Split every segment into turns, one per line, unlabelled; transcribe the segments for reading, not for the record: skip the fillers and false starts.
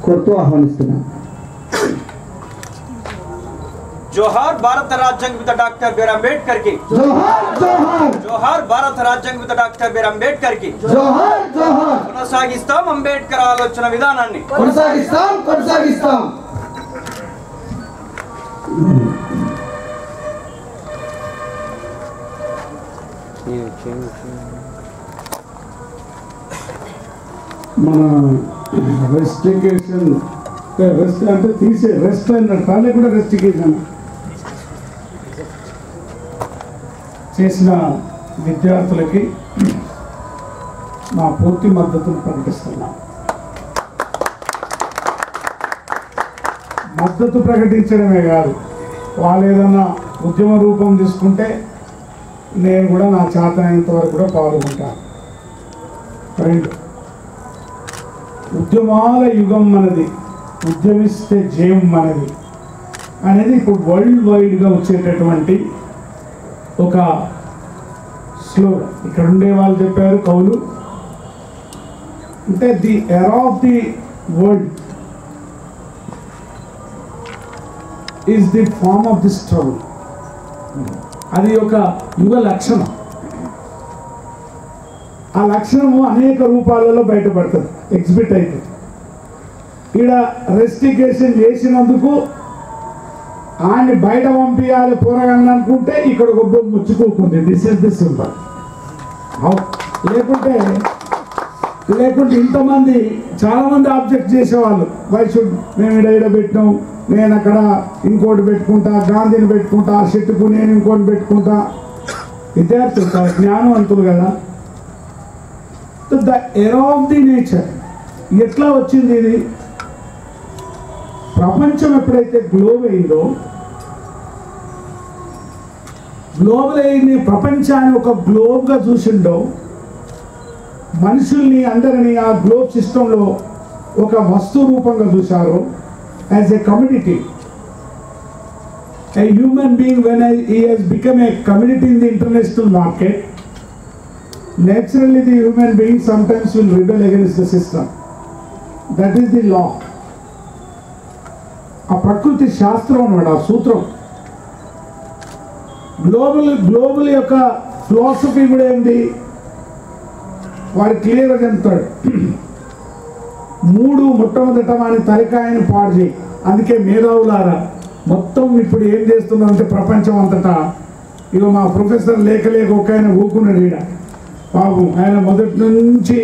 కోరుతూ ఆహ్వానిస్తున్నాను.
जोहार भारत राज्यांग डॉक्टर बी आर अंबेडकर की
जोहार जोहार
जोहार भारत राज्यांग डॉक्टर बी आर अंबेडकर की
जोहार जोहार
కొనసాగిస్తాం అంబేద్కర్ ఆలోచన విధానాన్ని
కొనసాగిస్తాం.
మన రెస్టికేషన్ రెస్ట్ అంటే తీసే రెస్ట్ అన్నట్టు లేకుండా రెస్టికేషన్ చేసిన విద్యార్థులకి మా పూర్తి మద్దతును ప్రకటిస్తున్నాం. మద్దతు ప్రకటించడమే కాదు, వాళ్ళు ఏదైనా ఉద్యమ రూపం తీసుకుంటే నేను కూడా నా చేతనైనంత వరకు కూడా పాల్గొంటాను. రెండు, ఉద్యమాల యుగం మనది, ఉద్యమిస్తే జయం మనది అనేది ఇప్పుడు వరల్డ్ వైడ్గా వచ్చేటటువంటి ఒక స్లోగన్. ఇక్కడ ఉండే వాళ్ళు చెప్పారు కవులు, అంటే the era of the world is the form of the struggle. అది ఒక యుగ లక్షణం. ఆ లక్షణము అనేక రూపాలలో బయటపడుతుంది, ఎగ్జిబిట్ అవుతుంది. ఈడ రెస్టికేషన్ చేసినందుకు ఆయన్ని బయట పంపించాలి పోరగాలని అనుకుంటే ఇక్కడ ఒక బొమ్మ ముచ్చుకోకుంది. This is the symbol. లేకుంటే ఇంతమంది చాలామంది ఆబ్జెక్ట్ చేసేవాళ్ళు, వై షుడ్ మేము ఇక్కడ పెట్టినాం, నేను అక్కడ ఇంకోటి పెట్టుకుంటా, గాంధీని పెట్టుకుంటా, ఆ షెట్టుకు నేను ఇంకోటి పెట్టుకుంటా. విద్యార్థులు జ్ఞానవంతులు కదా. The era of the nature ఎట్లా వచ్చింది ఇది? ప్రపంచం ఎప్పుడైతే గ్లోబ్ అయిందో, గ్లోబల్ అయింది, ప్రపంచాన్ని ఒక గ్లోబ్గా చూసిండో, మనుషుల్ని అందరినీ ఆ గ్లోబ్ సిస్టంలో ఒక వస్తు రూపంగా చూశారు, as a community. A human being, when he has become a community in the international market, naturally the human being sometimes will rebel against the system. That is the law. ఆ ప్రకృతి శాస్త్రం అన్నమాట, ఆ సూత్రం. గ్లోబల్ యొక్క philosophy కూడా ఏంది, వాడు క్లియర్గా చెప్తాడు. మొట్టమొదట వాని తలకాయని పాడు చేయి. అందుకే మేధావులారా మొత్తం ఇప్పుడు ఏం చేస్తున్నారంటే ప్రపంచం అంతటా, ఇక మా ప్రొఫెసర్ లేక ఒక ఆయన ఊకున్నాడు ఈడ పాపం. ఆయన మొదటి నుంచి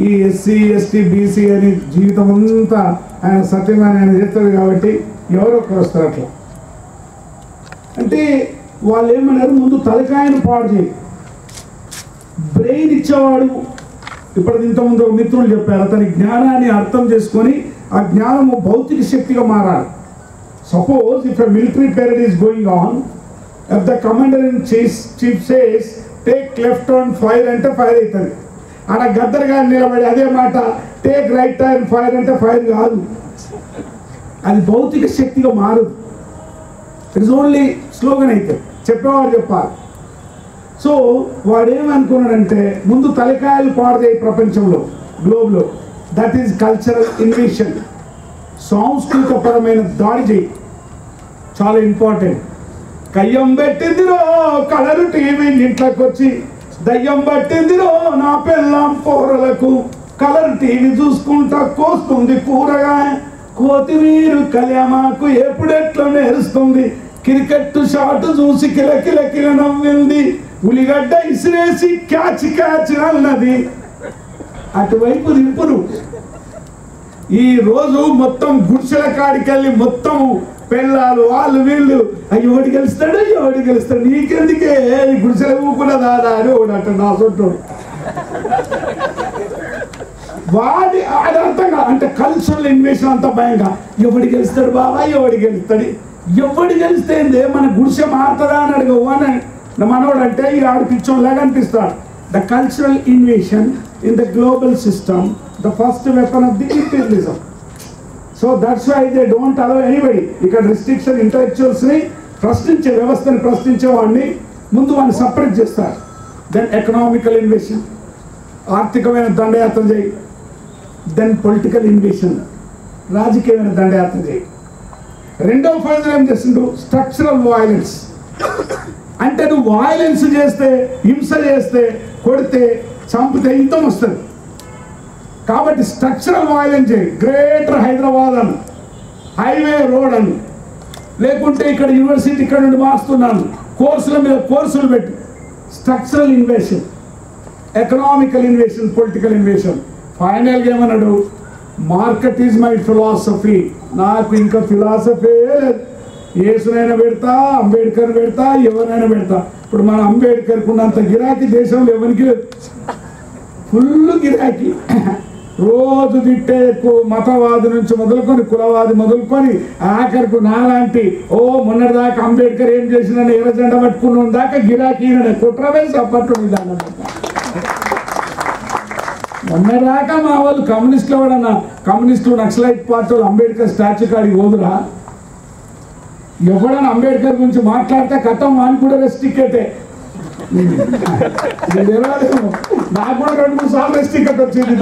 ఈ ఎస్సీ ఎస్టీ బీసీ అని జీవితం అంతా ఆయన సత్యమైన ఆయన చేస్తారు కాబట్టి ఎవరో ఒకరు వస్తారు. అట్లా అంటే వాళ్ళు ఏమన్నారు, ముందు తలకాయను పాడు చేయి. బ్రెయిన్ ఇచ్చేవాడు, ఇప్పుడు ఇంతకుముందు మిత్రులు చెప్పారు, అతని జ్ఞానాన్ని అర్థం చేసుకొని ఆ జ్ఞానము భౌతిక శక్తిగా మారాలి. Suppose if a military parade is going on, if the commander in chief says take left turn fire అంటే ఫైర్ అవుతుంది. ఆడ గద్దరుగా నిలబడి అదే మాట టేక్ రైట్ టర్న్ ఫైర్ అంటే ఫైర్ కాదు, అది భౌతిక శక్తిగా మారదు. ఇట్ ఇస్ ఓన్లీ స్లోగన్ అయితే చెప్పేవాడు చెప్పాలి. సో వాడేమనుకున్నాడంటే ముందు తలకాయలు పాడతాయి ప్రపంచంలో, గ్లోబ్లో. That is cultural invasion. సాంస్కృతికపరమైన దాడి చేయి, చాలా ఇంపార్టెంట్. కయ్యం పెట్టిందిరో కలరు టీవీ ఇంట్లోకి వచ్చి, దయ్యం పట్టిందిరో నా పెళ్ళాం పోరలకు, కలర్ టీవీ చూసుకుంటా కోస్తుంది కూరగాయ, కోతిమీరు కళ్యామాకు ఎప్పుడెట్లో నేరుస్తుంది, క్రికెట్ షాట్ చూసి కిలకిల నవ్వింది, ఉలిగడ్డ ఇసిరేసి క్యాచ్ అన్నది. అటువైపు దింపును. ఈ రోజు మొత్తం గుడిసెల కాడికెళ్ళి మొత్తం పెళ్ళాలు వాళ్ళు వీళ్ళు ఎవడు గెలుస్తాడు నీకెందుకే ఈ గుడిసెల ఊకున్నదా అని ఒకటి అంట నా చుట్టూ. వాడి అర్థంగా అంటే కల్చరల్ ఇన్వేషన్ అంత భయంగా ఎవడు గెలుస్తాడు బాబా, ఎవడు గెలిస్తే మన గుడిసె మారుతుందా అని అడగవు అని మనోడు అంటే ఈ ఆడు పిచ్చోళ్ళగా అనిపిస్తాడు. The cultural invasion in the global system, the first weapon of the imperialism. So that's why they don't allow anybody. ఇక్కడ రిస్ట్రిక్షన్ ఇంటలెక్చువల్స్ని ప్రశ్నించే వ్యవస్థని ప్రశ్నించే వాడిని ముందు వాడిని సపరేట్ చేస్తారు. దెన్ ఎకనామికల్ ఇన్వేషన్, ఆర్థికమైన దండయాత్ర చేయి. దెన్ పొలిటికల్ ఇన్వేషన్, రాజకీయమైన దండయాత్ర చేయి. రెండవ ఫేజ్ ఏం చేస్తుండ్రు? Structural violence. అంటే నువ్వు వైలెన్స్ చేస్తే, హింస చేస్తే, కొడితే, చంపితే యుద్ధం వస్తుంది. కాబట్టి స్ట్రక్చరల్ వైలెన్స్ చేయి. గ్రేటర్ హైదరాబాద్ అని, హైవే రోడ్ అని, లేకుంటే ఇక్కడ యూనివర్సిటీ ఇక్కడ నుండి మారుస్తున్నాను, కోర్సుల మీద కోర్సులు పెట్టు. Structural invasion, economical invasion, political invasion. ఫైనల్గా ఏమన్నాడు? Market is my philosophy. నాకు ఇంకా ఫిలాసఫీ లేదు. యేసునైనా పెడతా, అంబేద్కర్ పెడతా, ఎవరైనా పెడతా. ఇప్పుడు మన అంబేద్కర్కి ఉన్నంత గిరాకీ దేశంలో ఎవరికి లేదు. ఫుల్ గిరాకీ. రోజు తిట్టే మతవాది నుంచి మొదలుకొని, కులవాది మొదలుకొని, ఆఖరికి నాలాంటి మొన్నటిదాకా అంబేద్కర్ ఏం చేసిందని ఎర్రజెండ పట్టుకున్న దాకా గిరాకీ కుట్రవే సప్పట్లు విధానం. మొన్నటిదాకా మా వాళ్ళు కమ్యూనిస్టులు ఎవడన్నా, కమ్యూనిస్టులు నక్సలైట్ పార్టీ వాళ్ళు అంబేద్కర్ స్టాచ్యూ కాడికి పోదురా? ఎవడన్నా అంబేద్కర్ గురించి మాట్లాడితే కథం వాని కూడా రెస్ట్ టికెటే. నాకు కూడా 2-3 సార్లు రెస్ట్ టికెట్ వచ్చింది.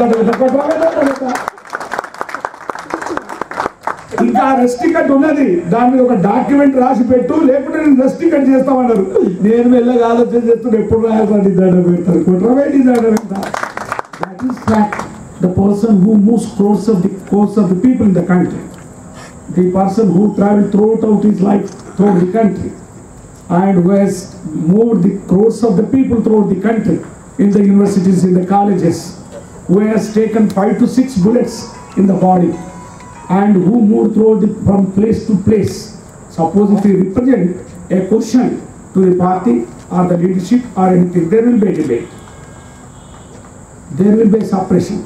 ఇంకా రెస్ట్ టికెట్ ఉన్నది, దాని మీద ఒక డాక్యుమెంట్ రాసి పెట్టు, లేకుంటే నేను రెస్ట్ టికెట్ చేస్తామన్నారు. నేను వెళ్ళగా ఆలోచన చేస్తున్నా, ఎప్పుడు రాయాలి దండ పెడతారు, కుట్రవేటి దండ పెడతారు. That is fact. The person who moves course of the people in the country, the person who traveled throughout his life through the country, and who has moved the course of the people throughout the country, in the universities, in the colleges, who has taken 5 to 6 bullets in the body, and who moved from place to place. Suppose if he represent a question to the party or the leadership or anything, there will be a debate. There will be a suppression.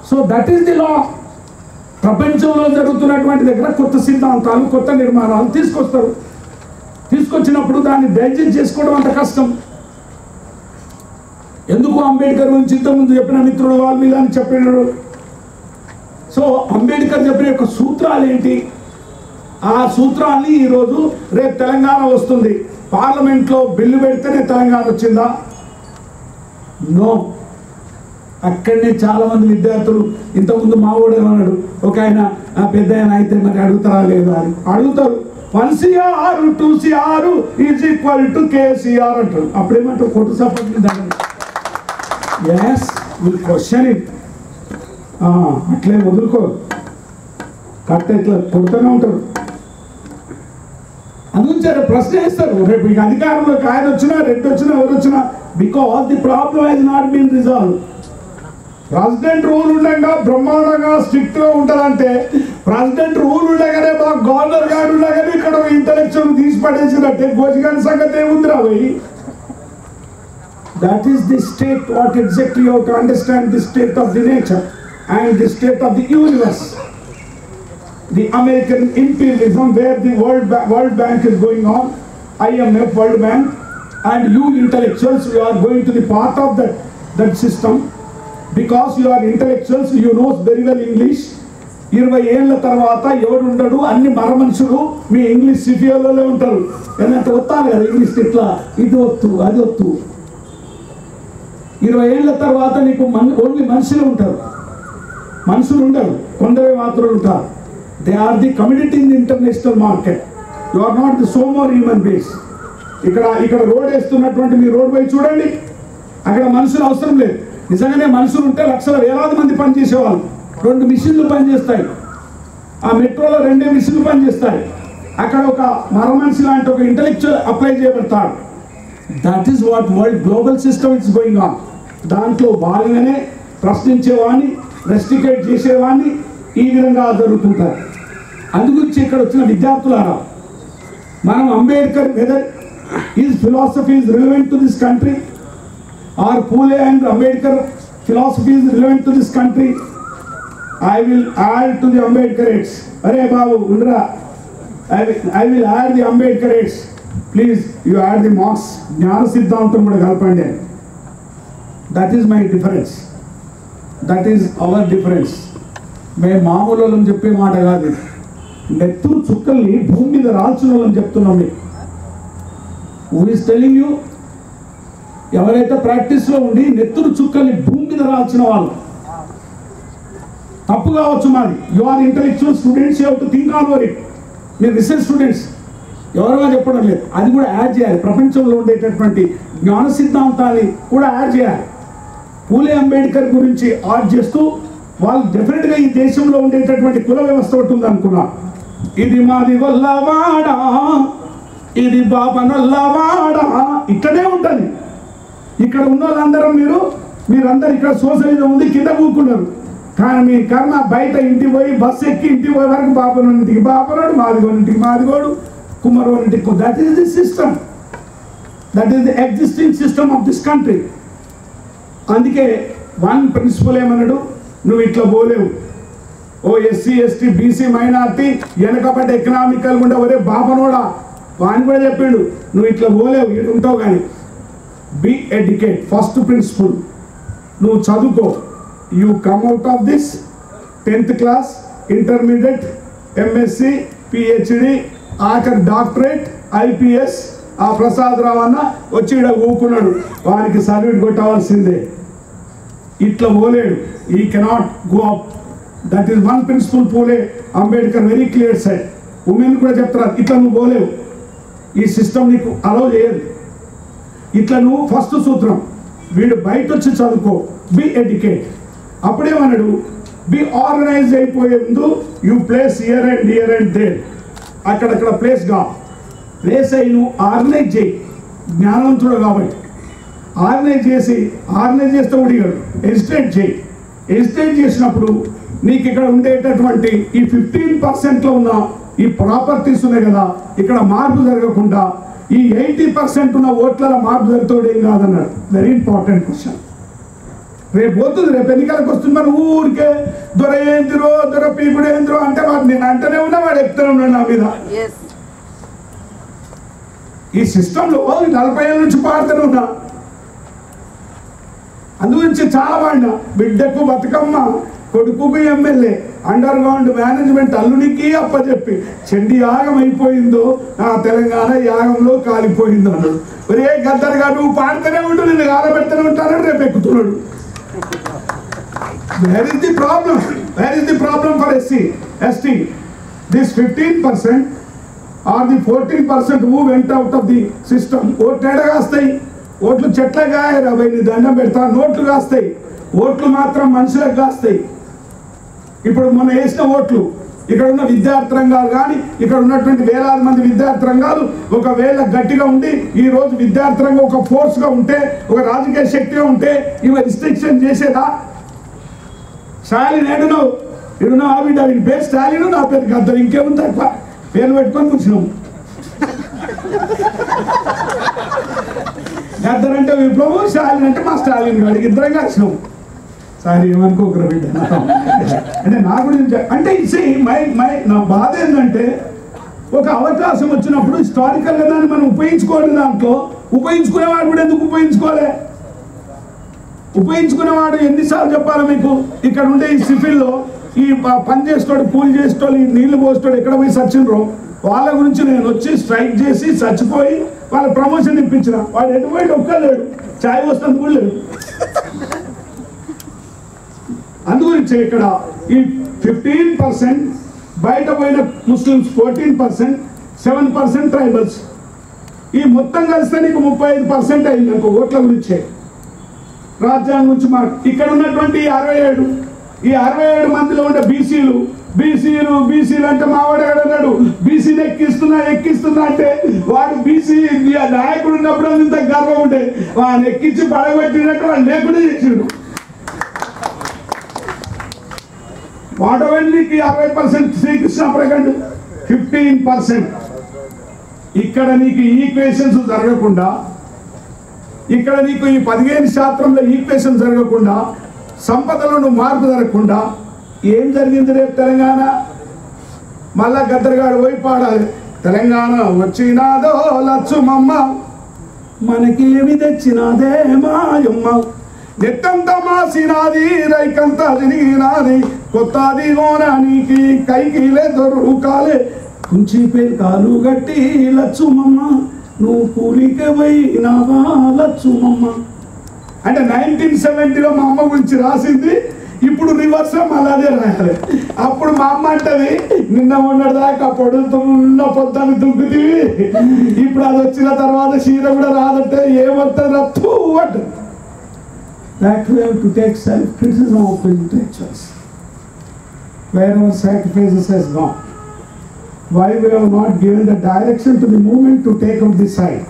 So that is the law. ప్రపంచంలో జరుగుతున్నటువంటి దగ్గర కొత్త సిద్ధాంతాలు, కొత్త నిర్మాణాలు తీసుకొస్తారు. తీసుకొచ్చినప్పుడు దాన్ని డైజెస్ట్ చేసుకోవడం అంత కష్టం. ఎందుకు అంబేద్కర్ గురించి ఇంతకుముందు చెప్పిన మిత్రుడు వాల్మీకి అని చెప్పినాడు. సో అంబేద్కర్ చెప్పిన యొక్క సూత్రాలు ఏంటి? ఆ సూత్రాన్ని ఈరోజు రేపు తెలంగాణ వస్తుంది, పార్లమెంట్లో బిల్లు పెడితేనే తెలంగాణ వచ్చిందా? నో. అక్కడనే చాలా మంది విద్యార్థులు, ఇంతకుముందు మా వాడు ఏమన్నాడు, ఒక ఆయన పెద్ద ఆయన అయితే మరి అడుగుతారా లేదా అని. అడుగుతారు. 1CR 2CR = KCR అంటారు. అప్పుడేమంటారు? కొట్టు support. Yes, will question it. అట్లే వదులుకో, కట్ట ఇట్లా కొడుతూనే ఉంటారు. అందుకే ప్రశ్న వేస్తారు. రేపు ఇక అధికారంలోకి ఆయన వచ్చినా, రెడ్డి వచ్చినా, ఎవరు వచ్చినా, because the problem has not been resolve. President rule ఉండగా బ్రహ్మాండంగా స్ట్రిక్ట్ గా ఉంటదంటే, ప్రెసిడెంట్ రూల్ ఉండగానే మా గవర్నర్ గారు ఉండగానే ఇక్కడ ఇంటలెక్చువల్ తీసి పడేసినట్టే గోజిగాని సంగతి ఏముందిరా పోయి. That is the state. What exactly you have to understand the state of the nature and the state of the universe. The American imperialism, where the World Bank is going on, IMF, World Bank, and you intellectuals, you are going to the part of that system. Because you are intellectuals, you know very well English. 20 ఏళ్ళ తర్వాత ఎవడు ఉండడు, అన్ని మరమనుషులు మీ English సిఫియోలలో ఉంటారు. ఎందుకంటే వస్తాను కదా English, ఇట్లా ఇది వద్దు అది వద్దు. 20 ఏళ్ళ తర్వాత నీకు ఓన్లీ మనుషులు ఉంటారు, మనుషులు ఉండరు, కొందరే మాత్రం ఉంటారు. They are the community in the international market. You are not the so more human beings. ఇక్కడ రోడ్ వేస్తున్నటువంటి మీ రోడ్ పోయి చూడండి, అక్కడ మనుషులు అవసరం లేదు. నిజంగానే మనుషులు ఉంటే లక్షల వేలాది మంది పనిచేసేవాళ్ళు. 2 మిషన్లు పనిచేస్తాయి. ఆ మెట్రోలో 2 మిషన్లు పనిచేస్తాయి. అక్కడ ఒక మరమనిషి లాంటి ఒక ఇంటలెక్చువల్ అప్లై చేయబడతాడు. That is what world global system it's going on. దాంట్లో భాగంగానే ప్రశ్నించేవాడిని, రెస్టికేట్ చేసేవాడిని ఈ విధంగా జరుగుతుంటారు. అందుగురించి ఇక్కడ వచ్చిన విద్యార్థులారా, మనం Ambedkar whether his philosophy is relevant to this country, or Phule and Ambedkar philosophy is relevant to this country. I will add to the Ambedkarites. Arey babu undra, I will add the Ambedkarites. Please, you add the Marx జ్ఞాన సిద్ధాంతం కూడా కలపండి. That is my difference. That is our difference. మేము మామూలు చెప్పే మాట కాదు. నెత్తురు చుక్కల్ని భూమి మీద రాల్చిన వాళ్ళని చెప్తున్నాం మీకు. Who is telling you? ఎవరైతే ప్రాక్టీస్లో ఉండి నెత్తురు చుక్కల్ని భూమి మీద రాల్చిన వాళ్ళు. తప్పు కావచ్చు మాది. You are intellectual students, you have to think on it. మీరు రీసెర్చ్ స్టూడెంట్స్ ఎవరో చెప్పడం లేదు, అది కూడా యాడ్ చేయాలి. ప్రపంచంలో ఉండేటటువంటి జ్ఞాన సిద్ధాంతాన్ని కూడా యాడ్ చేయాలి. పూలే అంబేద్కర్ గురించి యాడ్ చేస్తూ వాళ్ళు డెఫినెట్గా ఈ దేశంలో ఉండేటటువంటి కుల వ్యవస్థ ఒకటి ఉంది అనుకున్నారు. ఇది మాది గొల్లవాడ, ఇది బాపనల్లవాడ, ఇక్కడే ఉంటుంది. ఇక్కడ ఉన్న వాళ్ళందరూ మీరందరూ ఇక్కడ సోషలిజం ఉంది కింద కూకున్నారు. కానీ మీ కర్మ బయట ఇంటికి పోయి బస్సు ఎక్కి ఇంటికి పోయే వరకు బాపనోడింటికి బాపనోడు, మాదిగోడింటికి మాదిగోడు, కుమ్మరోడింటికి. That is the system, that is the existing system of this country. అందుకే వన్ ప్రిన్సిపల్ ఏమన్నాడు, నువ్వు ఇట్లా పోలేవు. ఓ ఎస్సీ ఎస్టీ బీసీ మైనార్టీ వెనకబడ్డ ఎకనామికల్ ఉండే ఒరే బాపనోడా వాని కూడా చెప్పిండు, నువ్వు ఇట్లా పోలేవు, ఇటు ఉంటావు. కానీ బీ ఎడ్యుకేట్, ఫస్ట్ ప్రిన్సిపల్ నువ్వు చదువుకో. You come out of this 10th class, intermediate, MSc, PhD, ఆఖరి డాక్టరేట్, ఐపీఎస్. ఆ ప్రసాద్ రావు అన్న వచ్చి ఇక్కడ ఊకున్నాడు, వారికి సర్వీట్ కొట్టవలసిందే. ఇట్లా పోలేడు, ఈ cannot go up. That is one principle. Phule Ambedkar very clear side. Women కూడా చెప్తారు, ఇట్లా నువ్వు పోలేవు, ఈ సిస్టమ్ నీకు అలౌ చేయదు. ఇట్లా నువ్వు ఫస్ట్ సూత్రం, వీడు బయట వచ్చి చదువుకో, బి ఎడ్యుకేట్. అప్పుడేమన్నాడు, బి ఆర్గనైజ్ అయిపోయే ముందు you place here and there, అక్కడక్కడ ప్లేస్ అయ్యి నువ్వు ఆర్గనైజ్ చేయి. జ్ఞానవంతుడు కాబట్టి ఆర్గనైజ్ చేస్తే ఉడిగాడు. ఎజిటేట్ చేయి. ఎజిటేట్ చేసినప్పుడు నీకు ఇక్కడ ఉండేటటువంటి ఈ 15% ఉన్న ఈ ప్రాపర్టీస్ ఉన్నాయి కదా, ఇక్కడ మార్పు జరగకుండా ఈ 80% ఉన్న ఓట్ల మార్పు జరుగుతాడు ఏం కాదన్నాడు. Very important question. రేపు పోతుంది, రేపు ఎన్నికలకు వస్తుంది. మరి ఊరికే దొర పీకుడేంద్రో అంటే వాడు నేను అంటేనే ఉన్నా, వాడు ఎక్కుతూనే ఉన్నాడు నా మీద. ఈ సిస్టంలో 40 ఏళ్ళ నుంచి పాడుతూనే ఉన్నా. అందుగురించి చాలా వాడినా, బిడ్డకు బతుకమ్మ, కొడుకుకు ఎమ్మెల్యే, అండర్ గ్రౌండ్ మేనేజ్మెంట్ అల్లునికి అప్పచెప్పి చెండి యాగం అయిపోయిందో నా తెలంగాణ యాగంలో కాలిపోయిందో అన్నాడు. ఒరే గద్దరుగా నువ్వు పాడుతూనే ఉంటూ నేను ఆరబెడుతూనే ఉంటాను, రేపు ఎక్కుతున్నాడు. Where is the problem? Where is the problem for SC, ST? This 15% or the 14% who went out of the system, ఓట్లు ఎడగాస్తాయి. ఓట్లు చెట్ల గాయరా, నీ దండం పెడతా. నోట్లు కాస్తాయి, ఓట్లు మాత్రం మనుషులకు కాస్తాయి. ఇప్పుడు మొన్న వేసిన ఓట్లు ఇక్కడ ఉన్న విద్యార్థి రంగాలు కానీ, ఇక్కడ ఉన్నటువంటి వేలాది మంది విద్యార్థి రంగాలు ఒకవేళ గట్టిగా ఉండి ఈ రోజు విద్యార్థి రంగం ఒక ఫోర్స్గా ఉంటే, ఒక రాజకీయ శక్తిగా ఉంటే ఇవి రిస్ట్రిక్షన్ చేసేదా? స్టాలిన్ ఏడున్నావు ఆవిడ, ఆయన పేరు స్టాలిన్, నా పేరు గద్దరు, ఇంకేముంది తక్కువ పేరు పెట్టుకొని కూర్చున్నాం. గద్దర్ అంటే విప్లవం, స్టాలిన్ అంటే మా స్టాలిన్ గారికి ఇద్దరం కలిసినాం. సారీ ఏమనుకోకరు బిడ్డ. అంటే నా గురించి అంటే నా బాధ ఏంటంటే, ఒక అవకాశం వచ్చినప్పుడు హిస్టారికల్గా దాన్ని మనం ఉపయోగించుకోవాలి. దాంట్లో ఉపయోగించుకునేవాడు కూడా ఎందుకు ఉపయోగించుకోలే? ఉపయోగించుకునేవాడు ఎన్నిసార్లు చెప్పాలి మీకు? ఇక్కడ ఉండే ఈ సిఫిల్లో ఈ పని చేసేటోడు, కూలి చేసేటోళ్ళు, ఈ నీళ్లు పోసేటోడు ఎక్కడ పోయి సచ్చినరో వాళ్ళ గురించి నేను వచ్చి స్ట్రైక్ చేసి చచ్చిపోయి వాళ్ళ ప్రమోషన్ ఇప్పించిన. వాడు ఎటువంటి ఒక్కలేడు, ఛాయ్ వస్తుంది కూడా లేడు. అందుగురించి ఇక్కడ ఈ 15% బయట పోయిన ముస్లిమ్స్ 14%, 7% ట్రైబల్స్, ఈ మొత్తం కలిస్తే నీకు 35% అయింది అనుకో ఓట్ల గురించే. రాజ్యాంగం గురించి ఇక్కడ ఉన్నటువంటి 67 మందిలో ఉండే బీసీలు అంటే మావాడు ఎవడన్నాడు, బీసీని ఎక్కిస్తున్నా అంటే వాడు బీసీ నాయకుడు ఉన్నప్పుడు ఇంత గర్వం ఉంటే వాడిని ఎక్కించి పడగొట్టినట్టు వాడు లేకుండా చేసిండు. వాటవన్నీ 60% శ్రీకృష్ణ ప్రకండ్ 15%. ఇక్కడ నీకు ఈక్వేషన్స్ జరగకుండా, ఇక్కడ నీకు ఈ 15% ఈక్వేషన్ జరగకుండా, సంపదలో నువ్వు మార్పు జరగకుండా ఏం జరిగింది? రేపు తెలంగాణ మళ్ళా గద్దరగాడు పోయి పాడాలి, తెలంగాణ వచ్చినాదో లచ్చుమమ్మ మనకేమి తెచ్చినాదే మాయమ్మ, నెత్తంతా మాసినాది రైకంతా తిరిగినాది, కొత్తది గోనానికి కైకిలే దొరుకాలే, కుంచి పేరు గట్టి లచ్చుమమ్మ నువ్వు కూలికే పోయినావా లచ్చుమమ్మ. అంటే 1970లో మా అమ్మ గురించి రాసింది ఇప్పుడు రివర్స్ మళ్ళీ అదే రాయాలి. అప్పుడు మా అమ్మ అంటది నిన్న ఉన్నదాకా పొడుతున్న పొద్దున్న దుగ్గుతీవి, ఇప్పుడు అది వచ్చిన తర్వాత చీర కూడా రాదంటే ఏమవుతుంది రత్తు అంటది. That we have to take self-criticism of the intellectuals. Where our sacrifices has gone. Why we have not given the direction to the movement to take up this side.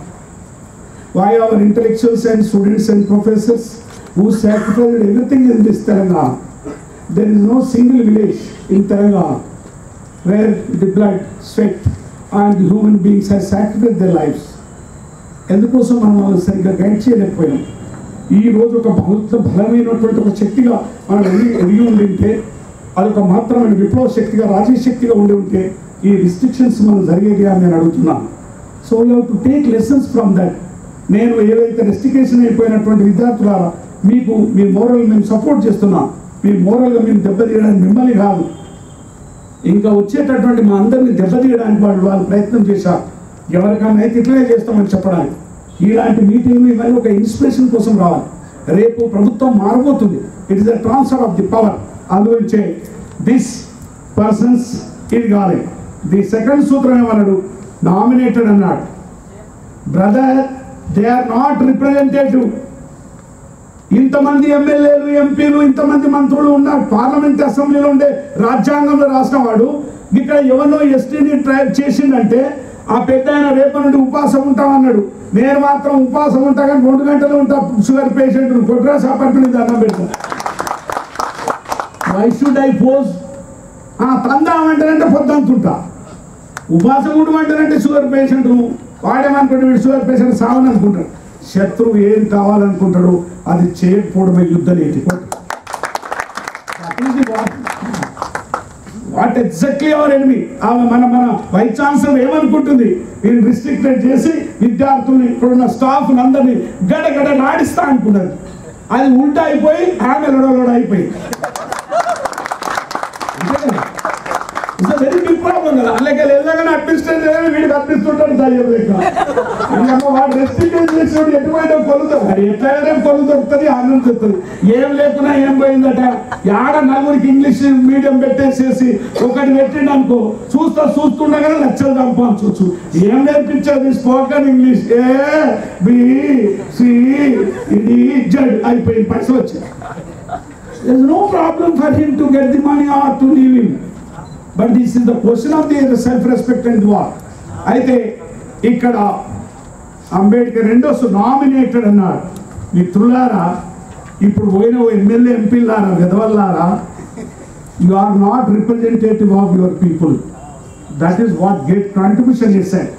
Why our intellectuals and students and professors who sacrificed everything in this Telangana. There is no single village in Telangana where the blood, sweat and the human beings have sacrificed their lives. ఎందుకోసం మనం సరిగ్గా guide చేయలేకపోయాం. ఈ రోజు ఒక బలమైనటువంటి ఒక శక్తిగా మనం ఎదిగి ఉండింటే, అదొక మాత్రమైన విప్లవ శక్తిగా, రాజకీయ శక్తిగా ఉండి ఉంటే ఈ రిస్ట్రిక్షన్స్ మనం జరిగేవి అని నేను అడుగుతున్నాను. So you have to take lessons from that. నేను ఏవైతే రెస్ట్రికేషన్ అయిపోయినటువంటి విద్యార్థులారా, మీకు మీ మోరల్ మేము సపోర్ట్ చేస్తున్నాం. మీ మోరల్గా మేము దెబ్బతీయడానికి మిమ్మల్ని కాదు, ఇంకా వచ్చేటటువంటి మా అందరినీ దెబ్బతీయడానికి వాళ్ళు ప్రయత్నం చేశారు. ఎవరికైనా అయితే ఇట్లనే చేస్తామని చెప్పడానికి. ఇలాంటి మీటింగ్లు ఇవన్నీ ఒక ఇన్స్పిరేషన్ కోసం రావాలి. రేపు ప్రభుత్వం మారబోతుంది. It is the transfer of the power. అందుగురించే దిస్ పర్సన్స్ ఇది కాలేదు. ది సెకండ్ సూత్రం ఏమన్నాడు? నామినేటెడ్ అన్నాడు. Brother, they are not representative. ఇంతమంది ఎమ్మెల్యేలు, ఎంపీలు, ఇంతమంది మంత్రులు ఉన్నారు. పార్లమెంట్ అసెంబ్లీలో ఉండే రాజ్యాంగంలో రాసిన వాడు ఇక్కడ ఎవరినో ఎస్టీని ట్రైబ్ చేసిందంటే ఆ పెద్ద ఆయన రేపు నుండి ఉపవాసం ఉంటామన్నాడు. నేను మాత్రం ఉపవాసం ఉంటా కానీ 2 గంటలు ఉంటా. షుగర్ పేషెంట్ కొట్రాస్ అపార్ట్మెంట్ దండం పెడతా. Why should I pose? తందామంటారంటే పొద్దుంటుంటా. ఉపవాసం ఉండమంటారంటే షుగర్ పేషెంట్ వాడేమనుకుంటాడు, వీడు షుగర్ పేషెంట్ సావని అనుకుంటాడు. శత్రువు ఏం కావాలనుకుంటాడు అది చేయకపోవడమే యుద్ధ నీతి. What exactly hour enemy. మన వైస్ ఛాన్సలర్ ఏమనుకుంటుంది? వీళ్ళు రిస్ట్రిక్టెడ్ చేసి విద్యార్థుల్ని, ఇక్కడున్న స్టాఫ్ అందరినీ గడగడ నాడిస్తా అనుకున్నది. అది ఉల్టా అయిపోయి ఆమె లొడలోడ అయిపోయి. వెరీ బిగ్ ప్రాబ్లం కదా. అలాగే వెళ్ళగానే అడ్మినిస్ట్రేషన్ వీడికి అనిపిస్తుంటాడు ధైర్యం లేక. వాడు రెస్ట్రిక్టెడ్ చేసేవాడు ఎటువైనా కొలుతాడు. అది ఎట్లయినా కొలు దొరుకుతుంది, ఆనందం దొరుకుతుంది. ఏం లేకున్నా ఏం పోయిందట. ఆడ నలుగురికి ఇంగ్లీష్ మీడియం పెట్టేసేసి ఒకటి పెట్టిండు అనుకో, చూస్తుండగానే లక్షలు సంపాదించవచ్చు. ఏం నేర్పించేది? Spoken English. జడ్ అయిపోయింది, పైసలు వచ్చాయి. There is no problem for him to get the money or to leave him. But this is the question of the self-respect and war. అయితే ఇక్కడ అంబేద్కర్ రెండోసు నామినేటెడ్ అన్నాడు. మిత్రులారా, ఇప్పుడు పోయిన ఎమ్మెల్యే ఎంపీలారా, విధవల్లారా, you are not representative of your people. That is what get contribution is said.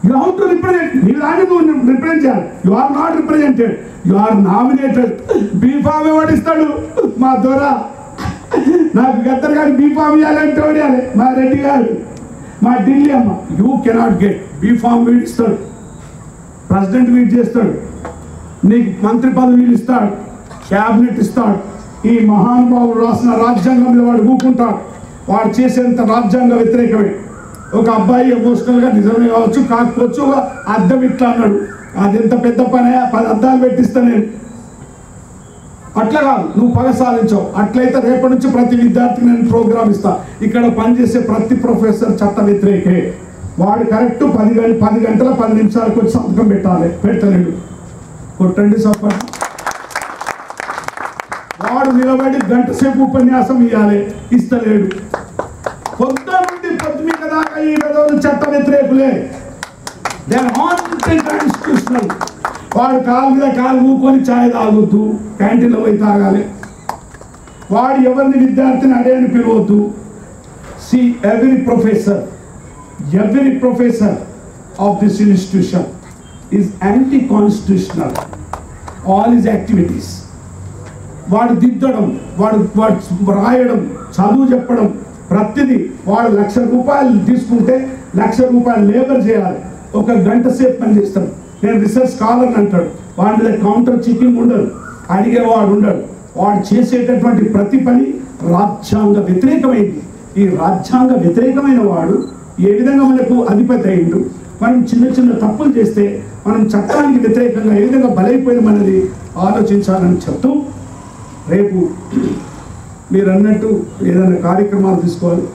You have to represent. You are not represented. You are not represented. You are nominated. B-Farm ఎవడిస్తాడు? మా దొర. నాకు గద్దర్ గారు B-Farm ఇవ్వాలంటే ఎవడాలి? మా రెడ్డి గారు, మా ఢిల్లీ అమ్మ. You cannot get. B-Farm వీడిస్తాడు, ప్రెసిడెంట్ వీడ్ చేస్తాడు, నీకు మంత్రి పదవిలు ఇస్తాడు, క్యాబినెట్ ఇస్తాడు. ఈ మహానుభావుడు రాసిన రాజ్యాంగంలో వాడు ఊపుకుంటాడు. వాడు చేసేంత రాజ్యాంగ వ్యతిరేకమే. ఒక అబ్బాయి ఎమోషనల్గా నిజమే కావచ్చు, కాకపోవచ్చు. అద్దం ఇట్లా అన్నాడు, అది ఎంత పెద్ద పనే, 10 అద్దాలు పెట్టిస్తా నేను. అట్లా కాదు, నువ్వు పగ సాధించావు. అట్లయితే రేపటి నుంచి ప్రతి విద్యార్థికి నేను ప్రోగ్రామ్ ఇస్తా. ఇక్కడ పనిచేసే ప్రతి ప్రొఫెసర్ చట్ట వ్యతిరేకే. వాడు కరెక్ట్ 10 గంటల 10 నిమిషాలకు వచ్చి సంతకం పెట్టాలి. పెట్టలేడు, కొట్టండి సపోర్ట్. వాడు నిలబడి గంట సేపు ఉపన్యాసం ఇవ్వాలి, ఇస్తలేడు. పొద్దు నుండి పొద్దుమిక దాకా ఈ విధంగా చట్ట వ్యతిరేకులే. They are anti constitutional. వాడు కాలు మీద కాలు ఊకొని ఛాయ్ తాగొద్దు, క్యాంటీన్లో పోయి తాగాలి. వాడు ఎవరిని విద్యార్థిని అడే అని పిలవద్దు. సి every professor of this institution is anti-constitutional. All his activities. వాడు దిద్దడం, వాడు రాయడం, చదువు చెప్పడం, ప్రతిదీ. వాడు ₹1,00,000 తీసుకుంటే ₹1,00,000 లేబర్ చేయాలి. 1 గంట సేపు పని చేస్తాడు. నేను రీసెర్చ్ స్కాలర్ అంటాడు. వాడి మీద కౌంటర్ చెకింగ్ ఉండదు, అడిగేవాడు ఉండడు. వాడు చేసేటటువంటి ప్రతి పని రాజ్యాంగ వ్యతిరేకమైంది. ఈ రాజ్యాంగ వ్యతిరేకమైన వాడు ఏ విధంగా మనకు అధిపతి అయిండు? మనం చిన్న చిన్న తప్పులు చేస్తే మనం చట్టానికి వ్యతిరేకంగా ఏ విధంగా బలైపోయినామన్నది ఆలోచించాలని చెప్తూ రేపు మీరు అన్నట్టు ఏదైనా కార్యక్రమాలు తీసుకోవాలి,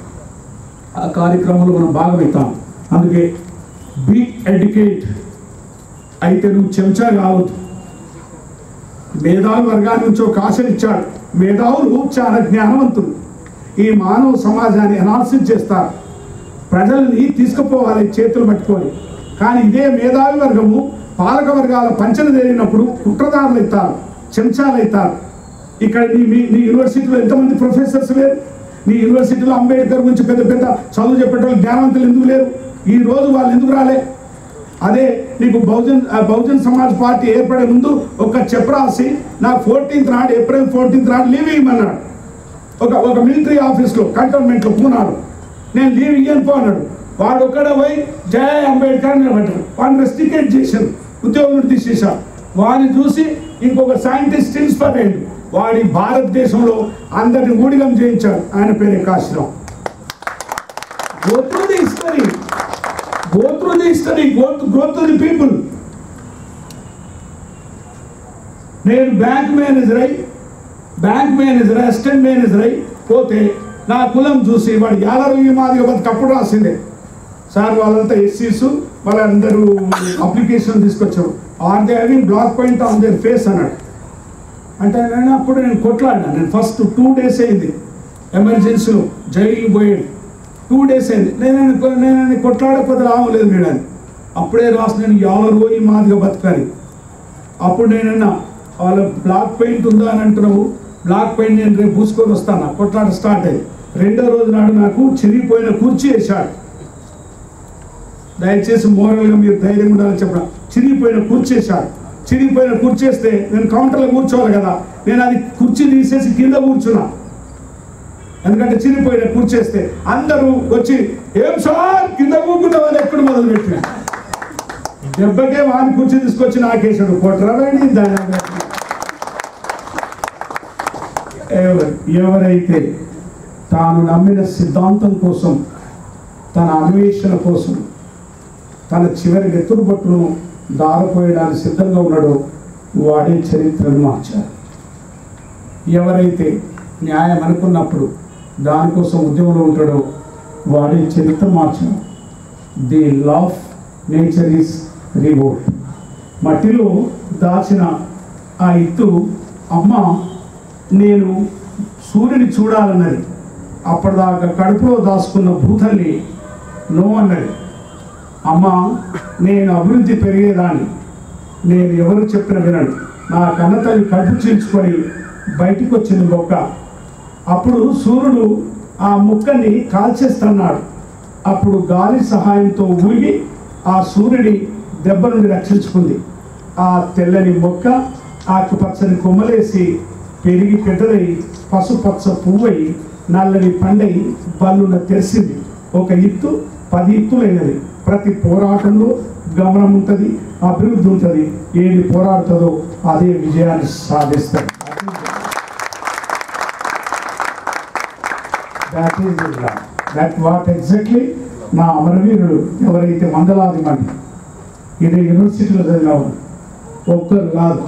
ఆ కార్యక్రమంలో మనం భాగమవుతాం. అందుకే బీ ఎడ్యుకేట్ అయితే నువ్వు చెంచా కావద్దు. మేధావి వర్గాన్ని నుంచి ఒక ఆశనిచ్చాడు. మేధావులు చాలా జ్ఞానవంతులు. ఈ మానవ సమాజాన్ని అనాలిసిస్ చేస్తారు, ప్రజల్ని తీసుకుపోవాలి చేతులు పట్టుకొని. కానీ ఇదే మేధావి వర్గము పాలక వర్గాల పంచన తేలినప్పుడు కుట్రదారులు అవుతారు, చెంచాలు అవుతారు. ఇక్కడ నీ యూనివర్సిటీలో ఎంతమంది ప్రొఫెసర్స్ లేరు? నీ యూనివర్సిటీలో అంబేద్కర్ గురించి పెద్ద పెద్ద చదువు చెప్పేటోళ్ళు జ్ఞానవంతులు ఎందుకు లేరు? ఈ రోజు వాళ్ళు ఎందుకు రాలే? అదే నీకు బహుజన్ సమాజ్ పార్టీ ఏర్పడే ముందు ఒక చెప్పరాసి నాకు 14th నాడు, ఏప్రిల్ 14th నాడు లీవ్ ఇవ్వమన్నాడు. ఒక మిలిటరీ ఆఫీస్లో కంటోన్మెంట్లో పూనాడు. నేను లీవ్ ఇయ్యను పో అన్నాడు. వాడు ఒక్కడే పోయి జయ అంబేద్కర్ నిలబడ్డాడు. వాడిని రెస్టికేట్ చేశాను, ఉద్యోగం నుండి తీసేశాడు. వాడిని చూసి ఇంకొక సైంటిస్ట్ ఇన్స్పైర్ అయ్యాడు. వాడి భారతదేశంలో అందరిని ఊడిగం చేయించాడు. ఆయన పేరే Kasirao. Go through the history. Go through the history. Go through the people. నేను బ్యాంక్ మేనేజర్ అసిస్టెంట్ మేనేజర్ అయి పోతే నా కులం చూసి వాడు యాలరవి మాదిగా బతుకప్పుడు రాసిందే. సార్ వాళ్ళంతా ఎస్సీస్, వాళ్ళందరూ అప్లికేషన్ తీసుకొచ్చారు. Are they having black point on their face అన్నాడు. అంటే అప్పుడు నేను కొట్లాడినా. నేను ఫస్ట్ 2 days అయింది ఎమర్జెన్సీలో జైలు పోయాడు. 2 days అయింది. నేను కొట్లాడకపోతే లాభం లేదు మేడం. అప్పుడే రాసి నేను యాలరోయి మాదిగా బతకాలి. అప్పుడు నేనన్నా వాళ్ళ బ్లాక్ పెయింట్ ఉందా అని అంటున్నావు, బ్లాక్ పెయింట్ నేను రేపు పూసుకొని వస్తాను. కొట్లాట స్టార్ట్ అయ్యి 2వ రోజు నాడు నాకు చిరిగిపోయిన కుర్చీ వేశాడు. దయచేసి మోరల్గా మీరు ధైర్యం ఉండాలని చెప్పడం. చిరిగిపోయిన కుర్చీ వేశాడు. చిరిగిపోయిన కుర్చీ వేస్తే నేను కౌంటర్లో కూర్చోవాలి కదా, నేను అది కుర్చీ తీసేసి కింద కూర్చున్నా. ఎందుకంటే చిరిగిపోయిన కుర్చీ వేస్తే అందరూ వచ్చి ఏం సార్ కింద కూర్చున్నామని ఎక్కడ మొదలుపెట్టిన దెబ్బకే వాని కుర్చీ తీసుకొచ్చి నాకేసాడు. కొట్రవేణి ఎవరైతే తాను నమ్మిన సిద్ధాంతం కోసం, తన అన్వేషణ కోసం, తన చివరి నెత్తురుబట్టును దారిపోయడానికి సిద్ధంగా ఉన్నాడో వాడే చరిత్రను మార్చారు. ఎవరైతే న్యాయం అనుకున్నప్పుడు దానికోసం ఉద్యమంలో ఉంటాడో వాడే చరిత్ర మార్చారు. The law of nature is revolt. మట్టిలో దాచిన ఆ ఇత్తు అమ్మ నేను సూర్యుని చూడాలన్నది. అప్పటిదాకా కడుపులో దాచుకున్న భూతల్ని నో అన్నది. అమ్మ నేను అభివృద్ధి పెరిగేదాన్ని, నేను ఎవరు చెప్పిన వినను. నా కన్నతల్లి కడుపు చీల్చుకొని బయటికి వచ్చింది మొక్క. అప్పుడు సూర్యుడు ఆ ముక్కని కాల్చేస్తున్నాడు. అప్పుడు గాలి సహాయంతో ఊగి ఆ సూర్యుడి దెబ్బ నుండి రక్షించుకుంది. ఆ తెల్లని మొక్క ఆకుపచ్చని కొమ్మలేసి పెరిగి పెద్దదై పసుపచ్చ పువ్వై నల్లని పండై బల్లున తెరిసింది. ఒక ఇత్తు 10 ఇత్తులైనది. ప్రతి పోరాటంలో గమనం ఉంటుంది, అభివృద్ధి ఉంటుంది. ఏది పోరాడుతుందో అదే విజయాన్ని సాధిస్తుంది. దట్ వాట్ ఎగ్జాక్ట్లీ నా అమరవీరుడు ఎవరైతే వందలాది మంది ఇదే యూనివర్సిటీలో చదివినవారు ఒక్కరు కాదు,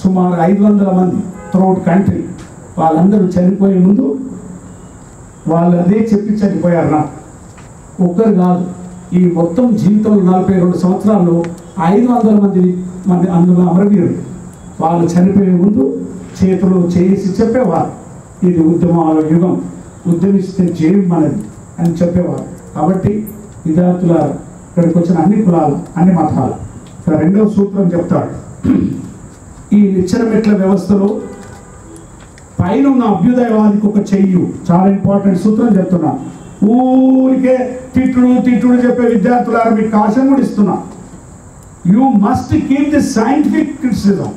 సుమారు 500 మంది త్రూఅవుట్ కంట్రీ. వాళ్ళందరూ చనిపోయే ముందు వాళ్ళు అదే చెప్పి చనిపోయారు. నా ఒక్కరు కాదు, ఈ మొత్తం జీవితంలో 42 సంవత్సరాల్లో 500 మంది అందులో అమరవీరుడు. వాళ్ళు చనిపోయే ముందు చేతులు చేసి చెప్పేవారు, ఇది ఉద్యమాల యుగం, ఉద్యమిస్తే జయం మనది అని చెప్పేవారు. కాబట్టి విద్యార్థులారు, ఇక్కడికి వచ్చిన అన్ని కులాలు, అన్ని మతాలు, ఇక్కడ 2వ సూత్రం చెప్తాడు. ఈ నిచ్చెన మెట్ల వ్యవస్థలో పైన ఉన్న అభ్యుదయవాదికి ఒక చెయ్యి. చాలా ఇంపార్టెంట్ సూత్రం చెప్తున్నా. ఊరికే తిట్టుడు చెప్పే విద్యార్థులారు మీకు కాశం కూడా ఇస్తున్నా. You must keep the scientific criticism.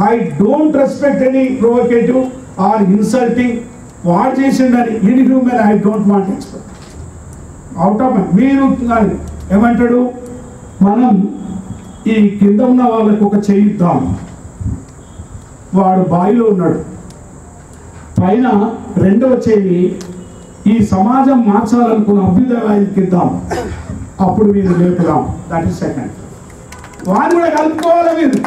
I don't respect any provocative or insulting. వాడు చేసిండని inhuman I don't want expect out of మీరు ఏమంటాడు, మనం ఈ కింద ఉన్న వాళ్ళకు ఒక చేయిద్దాం. వాడు బావిలో ఉన్నాడు, పైన 2వ చేయి ఈ సమాజం మార్చాలనుకున్న అభ్యుదయానికి ఇద్దాం, అప్పుడు మీరు లేపుదాం. That is second. వాడిని కూడా కలుపుకోవాలి. మీరు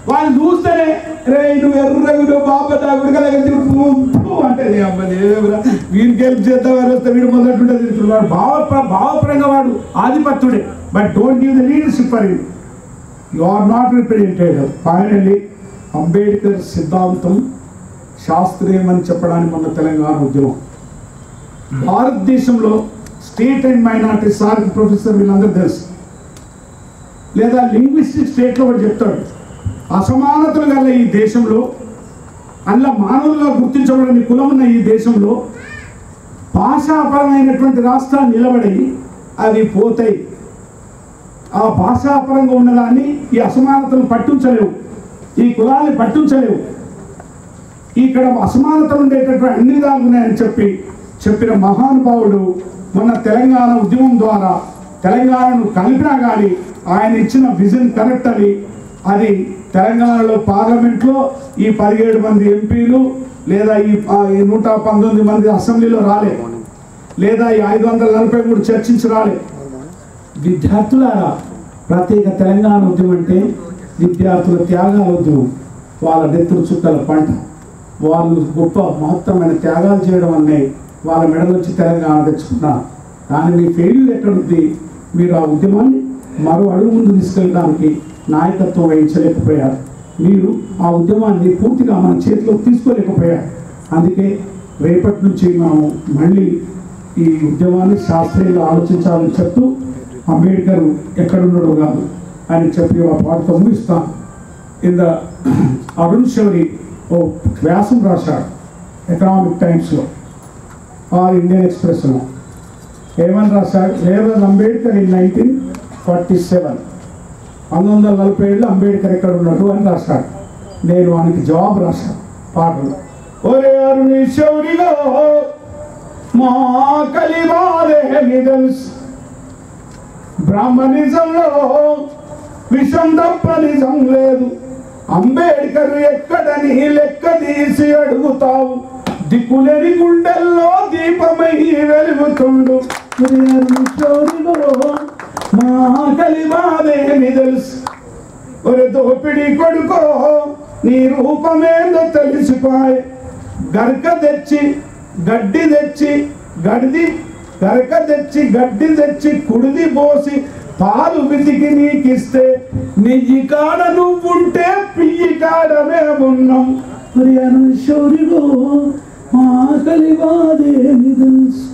వాళ్ళు చూస్తేనే రే నువ్వు ఎర్రగుడు బాబా అంటే వీరికి హెల్ప్ చేద్దాం వస్తే వీడు మొదలుంటే తిరుగుతున్నాడు. భావపరంగా వాడు ఆధిపత్యుడే. But don't give the leadership for him. You are not representative. Finally Ambedkar సిద్ధాంతం శాస్త్రీయమని చెప్పడానికి మన తెలంగాణ ఉద్యమం. భారతదేశంలో స్టేట్ అండ్ మైనారిటీ సార్కి ప్రొఫెసర్ వీళ్ళందరూ తెలుసు. లేదా లింగ్విస్టిక్ స్టేట్లో కూడా చెప్తాడు, అసమానతలు గల ఈ దేశంలో, అందులో మానవులుగా గుర్తించబడని కులం ఉన్న ఈ దేశంలో భాషాపరమైనటువంటి రాష్ట్రాలు నిలబడి అవి పోతాయి. ఆ భాషాపరంగా ఉన్నదాన్ని ఈ అసమానతలు పట్టించలేవు, ఈ కులాన్ని పట్టించలేవు. ఇక్కడ అసమానతలు ఉండేటటువంటి అన్ని విధాలు ఉన్నాయని చెప్పిన మహానుభావుడు మొన్న తెలంగాణ ఉద్యమం ద్వారా తెలంగాణను కలిపినా కానీ ఆయన ఇచ్చిన విజన్ కరెక్ట్ అని. అది తెలంగాణలో పార్లమెంట్లో ఈ 17 మంది ఎంపీలు లేదా ఈ 119 మంది అసెంబ్లీలో రాలే, లేదా ఈ 543 చర్చించి రాలే. విద్యార్థులారా, ప్రత్యేక తెలంగాణ ఉద్యమం అంటే విద్యార్థుల త్యాగాల ఉద్యమం. వాళ్ళ నెత్తురు చుక్కల పంట. వాళ్ళు గొప్ప మహత్తరమైన త్యాగాలు చేయడం వల్లే వాళ్ళ మెడల నుంచి తెలంగాణ తెచ్చుకున్నారు. కానీ మీ ఫెయిల్యూర్ ఎక్కడుంది? మీరు ఆ ఉద్యమాన్ని మరో అడుగు ముందు తీసుకెళ్ళడానికి నాయకత్వం వహించలేకపోయారు. మీరు ఆ ఉద్యమాన్ని పూర్తిగా మన చేతిలోకి తీసుకోలేకపోయారు. అందుకే రేపటి నుంచి మనం మళ్ళీ ఈ ఉద్యమాన్ని శాస్త్రీయంగా ఆలోచించాలని చెప్తూ, అంబేద్కర్ ఎక్కడున్నాడో కాదు అని చెప్పి ఆ పాటతో ముగిస్తాం. ఇంద అరుణ్ శౌరి ఓ వ్యాసం రాశాడు ఎకనామిక్ టైమ్స్లో ఆర్ ఇండియన్ ఎక్స్ప్రెస్లో. ఏమని రాశాడు? వేర్ అంబేద్కర్ ఇన్ 1947, 1947 అంబేద్కర్ ఎక్కడ ఉన్నాడు అని రాశాడు. నేను వానికి జవాబు రాశాను పాటలు. ఒరే అరుణి శౌరిలో మా కలివారే తెలుసు, బ్రాహ్మణిజంలో విషం తప్ప నిజం లేదు. అంబేద్కర్ ఎక్కడని లెక్క తీసి అడుగుతావు, దిక్కులేని గుండెల్లో దీపమై వెలుగుతుండు. మా కలివాదేమి తెలుసు, ఒరే దోపిడి కొడుకో నీ రూపమేందో తెలిసిపోయే. గరక తెచ్చి గడ్డి తెచ్చి గడ్డి తెచ్చి కుడిది పోసి పాలు విసికి నీకిస్తే, నెయ్యి కాడ నువ్వుంటే పియ్యి కాడ మేమున్నాం. శౌరిలో మా కలివాదేమి తెలుసు.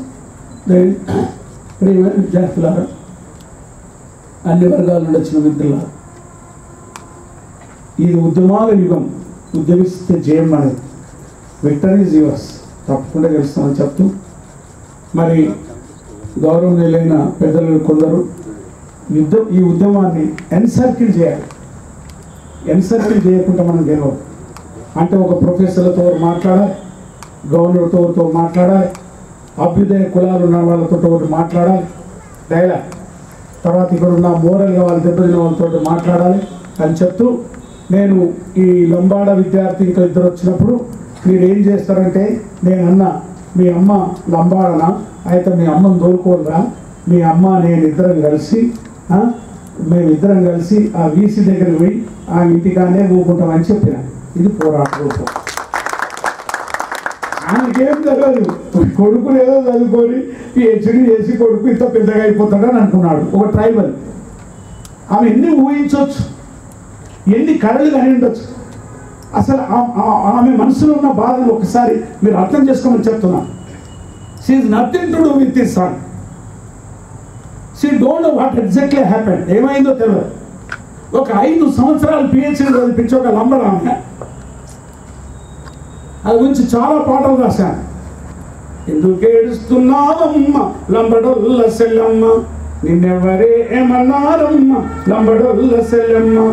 విద్యార్థులారా, అన్ని వర్గాల నుండి వచ్చిన మిత్రులారా, ఇది ఉద్యమాల యుగం. ఉద్యమిస్తే జయం అనేది. Victory is yours. తప్పకుండా గెలుస్తామని చెప్తూ, మరి గౌరవనీయులైన పెద్దలు కొందరు ఈ ఉద్యమాన్ని ఎన్సర్కిల్ చేయాలి. ఎన్సర్కిల్ చేయకుండా మనం గెలవం. అంటే ఒక ప్రొఫెసర్లతో మాట్లాడాలి, గవర్నర్తో మాట్లాడాలి, అభ్యుదయ కులాలు ఉన్న వాళ్ళతో ఒకటి మాట్లాడాలి, డైలాగ్. తర్వాత ఇక్కడ ఉన్న మోరల్గా వాళ్ళు దెబ్బతిన్న వాళ్ళతో మాట్లాడాలి అని చెప్తూ, నేను ఈ లంబాడ విద్యార్థి ఇంకా ఇద్దరు వచ్చినప్పుడు మీరు ఏం చేస్తారంటే, నేను అన్న మీ అమ్మ లంబాడనా, అయితే మీ అమ్మని తోలుకోరా, మీ అమ్మ నేను మేమిద్దరం కలిసి ఆ వీసీ దగ్గరికి పోయి ఆ ఇంటికానే ఊరుకుంటామని చెప్పిన. ఇది పోరాట రూపం. ఆమెకేం తెలియదు, కొడుకులు ఏదో చదువుకొని పిహెచ్డీ చేసి కొడుకు ఇంత పెద్దగా అయిపోతాడని అనుకున్నాడు. ఒక ట్రైబల్. ఆమె ఎన్ని ఊహించవచ్చు, ఎన్ని కళలు కానీ ఉండొచ్చు. అసలు ఆమె మనసులో ఉన్న బాధను ఒకసారి మీరు అర్థం చేసుకోమని చెప్తున్నాను. She is nothing to do with this son. She don't know what exactly happen. ఏమైందో తెలియదు. ఒక 5 సంవత్సరాలు పిహెచ్డీ చదివించి ఒక లంబడ ఆమె. అది గురించి చాలా పాటలు రాశాను. ఎందుకు ఏడుస్తున్నావమ్మ లంబడొల్ల సెల్లమ్మ, నిన్నెవరే ఏమన్నారమ్మ లంబడొల్ల సెల్లమ్మ,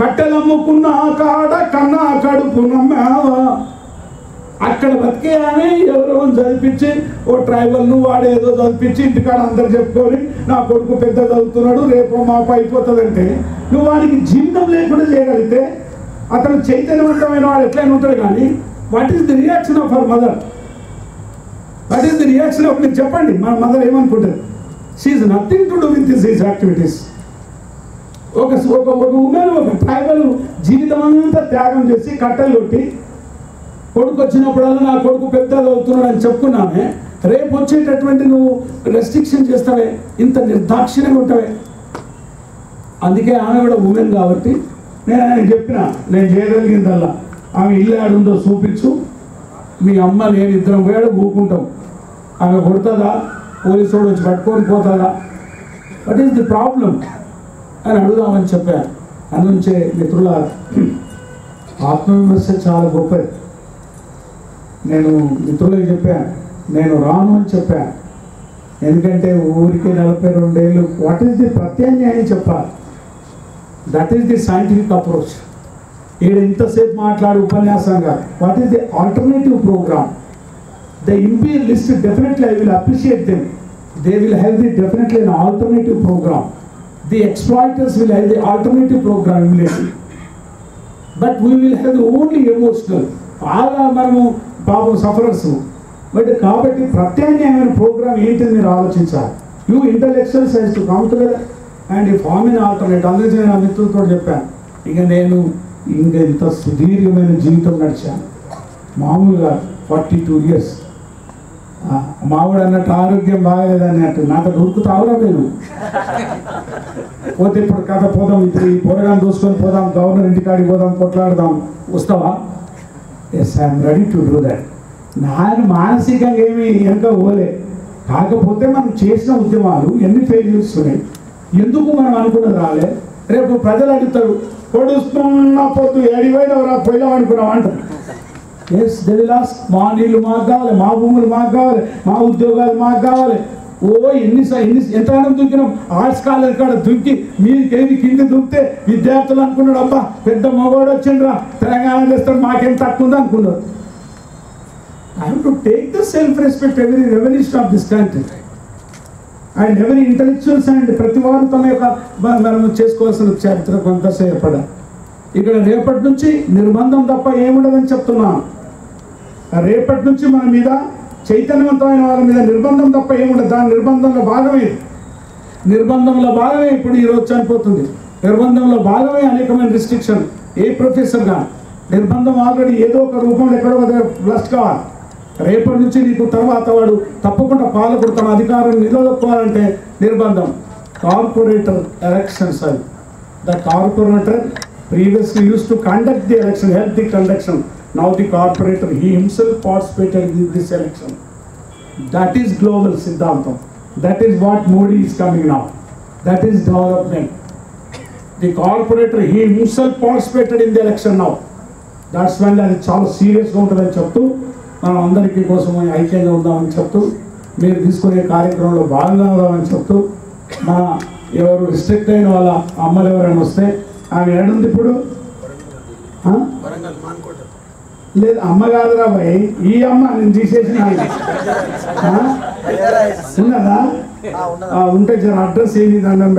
కట్టెలమ్ముకున్న కాడ కన్నా కడుపునమ్మావా. అక్కడ బతికే ఆమె ఎవరో చదివించి ఓ ట్రైబల్ను వాడేదో చదివించి ఇంటికాడ అందరు చెప్పుకొని నా కొడుకు పెద్ద చదువుతున్నాడు రేపు మాపు అయిపోతుందంటే, నువ్వు వాడికి జీవితం లేకుండా చేయగలిగితే అతను చైతన్యవంతమైన వాడు ఎట్లయినా ఉంటాడు. కానీ what is the reaction of our mother? What is the reaction of, మీరు చెప్పండి, మన మదర్ ఏమనుకుంటారు? She is nothing to do with this activities. ఒక ఉమెన్ ఒక ట్రైబల్ జీవితం అంతా త్యాగం చేసి కట్టెలు కొట్టి కొడుకు వచ్చినప్పుడల్లా నా కొడుకు పెద్దలు అవుతున్నాడు అని చెప్పుకున్నామే, రేపు వచ్చేటటువంటి నువ్వు రెస్ట్రిక్షన్ చేస్తావే, ఇంత నిర్దాక్షిణ్యంగా ఉంటావే. అందుకే ఆమె కూడా ఉమెన్ కాబట్టి నేను ఆయనకు చెప్పిన, నేను చేయగలిగిందల్లా ఆమె ఇల్లు ఆడుందో చూపించు, మీ అమ్మ నేను ఇద్దరం పోయాడు ఊకుంటాం, ఆమె కొడుతుందా, పోలీసు వాడు వచ్చి పట్టుకొని పోతుందా, వాట్ ఈస్ ది ప్రాబ్లం అని అడుగుదామని చెప్పాను. అందుంచే మిత్రుల ఆత్మవిమర్శ చాలా గొప్పది. నేను మిత్రులకు చెప్పాను, నేను రాను అని చెప్పాను. ఎందుకంటే ఊరికి 42 ఏళ్ళు వాట్ ఈస్ ది ప్రత్యామ్నాయం చెప్పాలి. That is the scientific approach. ఈడ ఇంతసేపు మాట్లాడు ఉపన్యాసంగా what is the alternative programme. The imperialist definitely I will appreciate them. They will have the definitely an alternative program. The exploiters will have the alternative program immediately. But we will have the only emotional. All మనము పాపం sufferers. But కాబట్టి ప్రత్యామ్నాయమైన programme ఏంటిది మీరు ఆలోచించాలి. You intellectuals has to come together and form in alternate. అందుకే నేను నా మిత్రులతో చెప్పాను, ఇక నేను ఇంత సుదీర్ఘమైన జీవితం నడిచాను. మామూలుగా 42 years. మావాడు అన్నట్టు ఆరోగ్యం బాగలేదు అన్నట్టు నాతో దొరుకుతావురా నేను పోతే ఇప్పుడు కథ పోదాం, ఇప్పుడు ఈ పొరగాన్ని దూసుకొని పోదాం, గవర్నర్ ఇంటికాడికి పోదాం, కొట్లాడదాం, వస్తావా? Yes I'm ready to do that. నేను మానసికంగా ఏమి వెనక పోలే. కాకపోతే మనం చేసిన ఉద్యమాలు ఎన్ని ఫెయిల్యూర్స్ ఉన్నాయి, ఎందుకు మనం అనుకున్నది రాలే. రేపు ప్రజలు అడుగుతారు, పొడుస్తున్న పొద్దు ఏడిపోయినవరా పోయినాం అనుకున్నాం అంటారు. ఎస్ దే విల్ ఆస్క్, మా నీళ్ళు మాకు కావాలి, మా భూములు మాకు కావాలి, మా ఉద్యోగాలు మాకు కావాలి. ఓ ఎంతగానో దుంకినాం. ఆర్ట్స్ కాలేజ్ కాడ దుంకి మీకేమి కింద దుంకితే విద్యార్థులు అనుకున్నాడు, అబ్బా పెద్ద మగవాడు వచ్చిండ్రా తెలంగాణ చేస్తాడు, మాకేం తక్కువ ఉంది అనుకున్నారు. I have to take the self-respect every revolution of this country and every intellectuals and ప్రతి వారు తమ యొక్క మనం చేసుకోవాల్సిన చరిత్ర కొంత సేపడ. ఇక్కడ రేపటి నుంచి నిర్బంధం తప్ప ఏముండదని చెప్తున్నాను. రేపటి నుంచి మన మీద చైతన్యవంతమైన వాళ్ళ మీద నిర్బంధం తప్ప ఏముండదు. దాని నిర్బంధంలో భాగమే, నిర్బంధంలో భాగమే ఇప్పుడు ఈరోజు చనిపోతుంది. నిర్బంధంలో భాగమే అనేకమైన రిస్ట్రిక్షన్. ఏ ప్రొఫెసర్ గా నిర్బంధం ఆల్రెడీ ఏదో ఒక రూపంలో ఎక్కడో బ్లస్ట్ కావాలి. రేపటి నుంచి నీకు తర్వాత వాడు తప్పకుండా పాలకుడు తన అధికారాన్ని నిలదొక్కోవాలంటే నిర్బంధం. కార్పొరేటర్ ఎలక్షన్స్ అవి. The corporator previously used to conduct the election, help the conduction. Now the corporator, he himself participated in this election. That is global Siddhantam. That is what Modi is coming now. That is development. The corporator, he himself participated in the election now. That's when అది చాలా సీరియస్గా ఉంటుందని చెప్తూ మనం అందరికీ కోసం ఐక్యంగా ఉందామని చెప్తూ మీరు తీసుకునే కార్యక్రమంలో భాగంగా ఉందామని చెప్తూ మన ఎవరు రిస్ట్రిక్ట్ అయిన వాళ్ళ అమ్మలు ఎవరైనా వస్తే ఆమె ఏడుంది ఇప్పుడు? లేదు అమ్మ కాదురా భయ్, ఈ అమ్మ నేను తీసేసిన ఉన్నదా? ఉంటే జర అడ్రస్ ఏంది దండం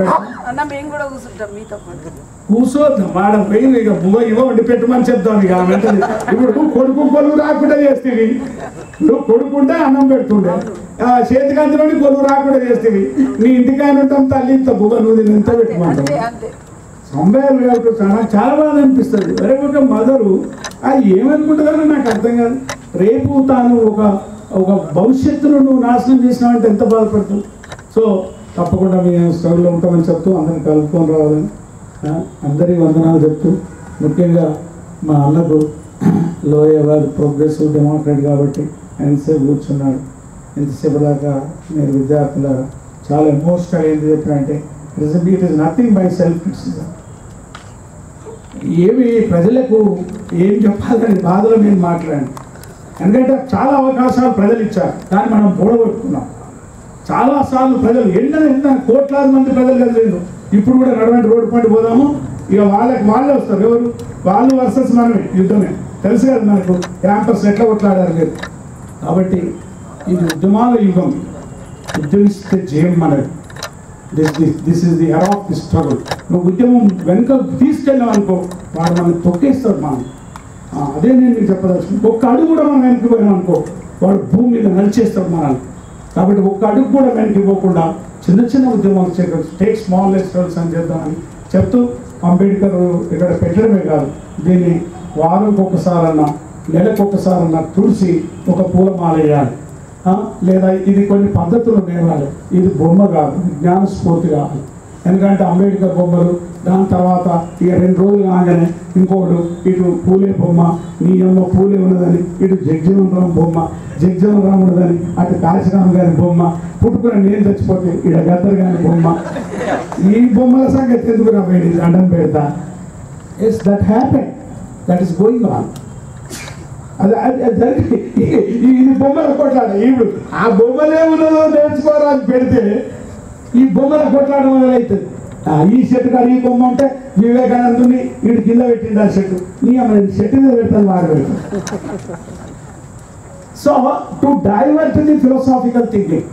కూర్చోద్దాం వాడ పోయి ఇక బువ్వ ఇవ్వ వండి పెట్టమని చెప్తాం. ఇక ఇప్పుడు కొడుకు కొలువు రాకుండా చేస్తేవి, నువ్వు కొడుకుంటే అన్నం పెడుతుండే, చేతికంచులోని కొలువు రాకుండా చేస్తేవి. నీ ఇంటికాయన ఉంటాం తల్లి ఇంత బువ్వ నువ్వు ఇంత పెట్టుకుంటావు. సంభాయాలు కాబట్టి నాకు చాలా బాధ అనిపిస్తుంది. రేపు ఒక మదరు అది ఏమనుకుంటుందో నాకు అర్థం కాదు. రేపు తాను ఒక భవిష్యత్తును నువ్వు నాశనం చేసినావంటే ఎంత బాధపడుతుంది. సో తప్పకుండా మేము స్ట్రగుల్లో ఉంటామని చెప్తూ అందరిని కలుపుకొని రావాలని అందరికీ వందనాలు చెప్తూ, ముఖ్యంగా మా అన్నకు లోయవాది ప్రోగ్రెసివ్ డెమోక్రాట్ కాబట్టి ఎంతసేపు కూర్చున్నాడు. ఎంతసేపు దాకా మీరు విద్యార్థుల చాలా ఎమోషనల్ ఏంటి చెప్పినంటే it is nothing by self criticism. ఏమి ప్రజలకు ఏం చెప్పాలని బాధలో నేను మాట్లాడాను. ఎందుకంటే చాలా అవకాశాలు ప్రజలు ఇచ్చారు, కానీ మనం పోడగొట్టుకున్నాం. చాలాసార్లు ప్రజలు ఎన్నో కోట్లాది మంది ప్రజలు కలిసిండు. ఇప్పుడు కూడా నడవంటి రోడ్డు పండి పోదాము, ఇక వాళ్ళే వస్తారు. ఎవరు? వాళ్ళు వర్సెస్ మనమే, యుద్ధమే. తెలుసు కదా మనకు క్యాంపస్ ఎట్లా కొట్లాడారు లేదు. కాబట్టి ఇది ఉద్యమాల యుగం. ఉద్యమిస్తే జయం మనది. This is the era of the struggle. నువ్వు ఉద్యమం వెనుక తీసుకెళ్ళావు అనుకో, వాడు మనకు తొక్కేస్తాడు. మనం అదే నేను మీకు చెప్పదలుచుకున్నాను. ఒక్క అడుగు కూడా మనం వెనక్కి పోయాం అనుకో, వాడు భూమి మీద నడిచేస్తాడు మనల్ని. కాబట్టి ఒక్క అడుగు కూడా వెనక్కి పోకుండా చిన్న చిన్న ఉద్యమాలు టేక్ స్మాల్ స్టెప్స్ అని చేద్దామని చెప్తూ అంబేద్కర్ ఇక్కడ పెట్టడమే కాదు, దీన్ని వారంకి ఒకసారన్నా నెలకొకసారన్నా తుడిసి ఒక పూలమాల వేయాలి. లేదా ఇది కొన్ని పద్ధతులు నేర్వాలి. ఇది బొమ్మ కాదు, జ్ఞాన స్ఫూర్తి కావాలి. ఎందుకంటే అంబేద్కర్ బొమ్మలు, దాని తర్వాత ఇక 2 రోజులు కాగానే ఇంకోడు ఇటు పూలే బొమ్మ, నీ అమ్మ పూలే ఉన్నదని, ఇటు జగ్జీవనరామ్ బొమ్మ, జగ్జీవనరామ్ ఉన్నదని, అటు కాశీరామ్ గారి బొమ్మ, పుట్టుకున్న నేను చచ్చిపోతే ఇక గద్దర్ గారి బొమ్మ. ఈ బొమ్మల సంగతి ఎందుకు రాబోయేది అడ్డం పెడతా? Yes, that happen, that is going on. ఇది బొమ్మల కొట్లాడ. ఇప్పుడు ఆ బొమ్మలే ఉన్నదో నేర్చుకోవాలని పెడితే ఈ బొమ్మల కొట్లాడ మొదలవుతుంది. ఈ షర్ట్ కాదు, ఈ బొమ్మ ఉంటే వివేకానందుని వీడు కింద పెట్టింది ఆ షర్టు, నీ అమ్మ షర్ట్ మీద పెడతాను వాడు పెడతాను. So to divert the philosophical thinking,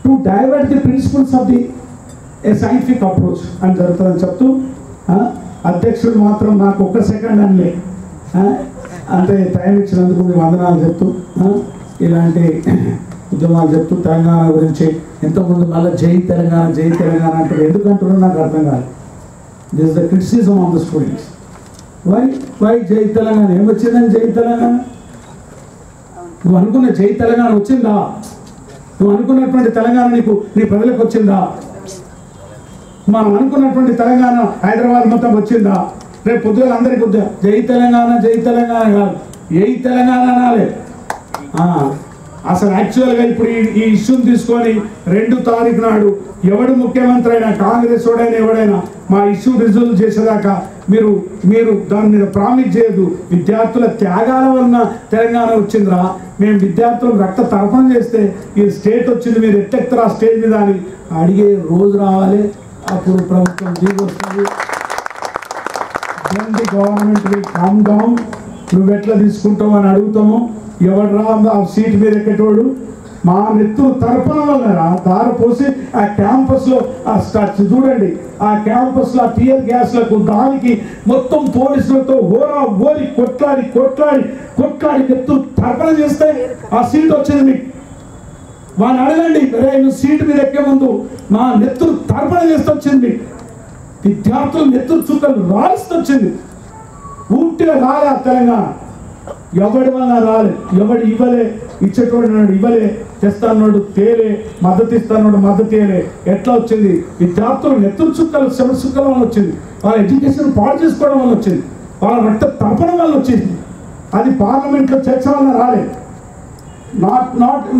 to divert the principles of the a scientific approach అని జరుగుతుందని చెప్తూ, అధ్యక్షుడు మాత్రం నాకు 1 సెకండ్ అనలే, అంటే టైం ఇచ్చినందుకు మీ వందనాలు చెప్తూ, ఇలాంటి ఉద్యమాలు చెప్తూ తెలంగాణ గురించి ఎంతోమంది మళ్ళీ జై తెలంగాణ జై తెలంగాణ అంటారు. ఎందుకంటారో నాకు అర్థం కాదు. This the criticism of the students. Why Jai Telangana? ఏమొచ్చిందని జై తెలంగాణ? నువ్వు అనుకున్న జై తెలంగాణ వచ్చిందా? నువ్వు అనుకున్నటువంటి తెలంగాణ నీ ప్రజలకు వచ్చిందా? మనం అనుకున్నటువంటి తెలంగాణ హైదరాబాద్ మొత్తం వచ్చిందా? రేపు పొద్దుగా అందరికీ వద్దా జై తెలంగాణ జై తెలంగాణ కాదు, ఏ తెలంగాణ అనాలి. అసలు యాక్చువల్గా ఇప్పుడు ఈ ఇష్యూని తీసుకొని 2 తారీఖు నాడు ఎవడు ముఖ్యమంత్రి అయినా, కాంగ్రెస్ వాడైనా ఎవడైనా మా ఇష్యూ రిజల్వ్ చేసేదాకా మీరు దాని మీద ప్రామిస్ చేయదు. విద్యార్థుల త్యాగాల వలన తెలంగాణ వచ్చిందిరా, మేము విద్యార్థులకు రక్త తర్పణం చేస్తే ఈ స్టేట్ వచ్చింది, మీరు ఎట్టెక్తారా స్టేజ్ మీద అని అడిగే రోజు రావాలి. అప్పుడు ప్రభుత్వం దిగి వస్తుంది. The government will come down. నువ్వు ఎట్లా తీసుకుంటావు అని అడుగుతాము. ఎవడు రా ఆ సీట్ మీద ఎక్కేటోడు? మా నెత్తురు తర్పణ వల్ల దారి పోసి ఆ క్యాంపస్లో చూడండి, ఆ క్యాంపస్లో ఆ టీయర్ గ్యాస్లకు దానికి మొత్తం పోలీసులతో హోరా హోరి కొట్లాడి నెత్తురు తర్పణ చేస్తే ఆ సీట్ వచ్చింది మీకు. వాడిని అడగండి, నువ్వు సీటు మీద ఎక్కే ముందు మా నెత్తురు తర్పణ చేస్తూ వచ్చింది, విద్యార్థులు నెత్తురు చుక్కలు రాలిస్తూ వచ్చింది. ఊటిగా రాలే ఆ తెలంగాణ, ఎవడి వల్ల రాలేదు. ఎవడు ఇవ్వలే, ఇచ్చేటోడు ఇవ్వలే, తెస్తాడు తేలే, మద్దతు ఇస్తాడు మద్దతు తేలే. ఎట్లా వచ్చింది? విద్యార్థులు నెత్తురు చుక్కలు శవ చుక్కల వల్ల వచ్చింది, వాళ్ళ ఎడ్యుకేషన్ పాడు చేసుకోవడం వల్ల వచ్చింది, వాళ్ళ రక్త తర్పణ వల్ల వచ్చింది. అది పార్లమెంట్లో చర్చ వల్ల రాలేదు.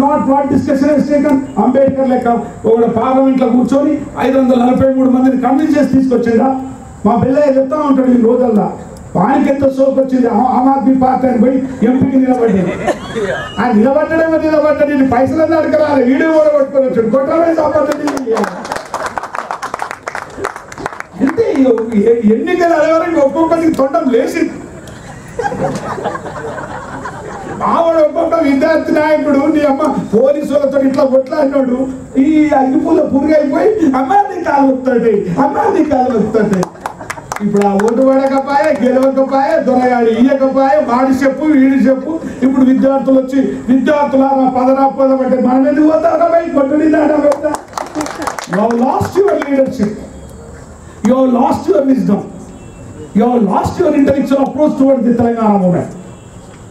Not what discussion has taken. Ambedkar లెక్క ఒక పార్లమెంట్లో కూర్చొని 543 మందిని కన్విన్స్ చేసి తీసుకొచ్చిందా? మా బిల్లయ్య చెప్తా ఉంటాడు ఈ రోజల్లా, వానికి ఎంత సోకు వచ్చింది. ఆమ్ ఆద్మీ పార్టీ అని పోయి ఎంపీకి నిలబడ్డాడు. ఆ నిలబడ్డాడు పైసలన్నీ అడగరాలి, వీడియో కూడా కొట్టుకొని వచ్చాడు. కొట్టమే సంబంధించి అంటే ఎన్నికలు అడగడానికి ఒక్కొక్కరికి తొండం లేచింది. మావాడు ఒక్కొక్క విద్యార్థి నాయకుడు నీ అమ్మ పోలీసులతో ఇట్లా కొట్లాడినాడు. ఈ అగ్గిపూల పురుగైపోయి అమ్మాయి కాలు వస్తుంటాయి. ఇప్పుడు ఆ ఓటు పడకపోయా, గెలవకపోయా, దొరగాడి ఇయ్యకపోయా, వాడి చెప్పు వీడి చెప్పు. ఇప్పుడు విద్యార్థులు వచ్చి విద్యార్థులారా పదరాపదంటే మనం ఎందుకు పోతాయి కొట్టుడి. You have lost your leadership, you have lost your wisdom, you have lost your intellectual approach towards the Telangana movement.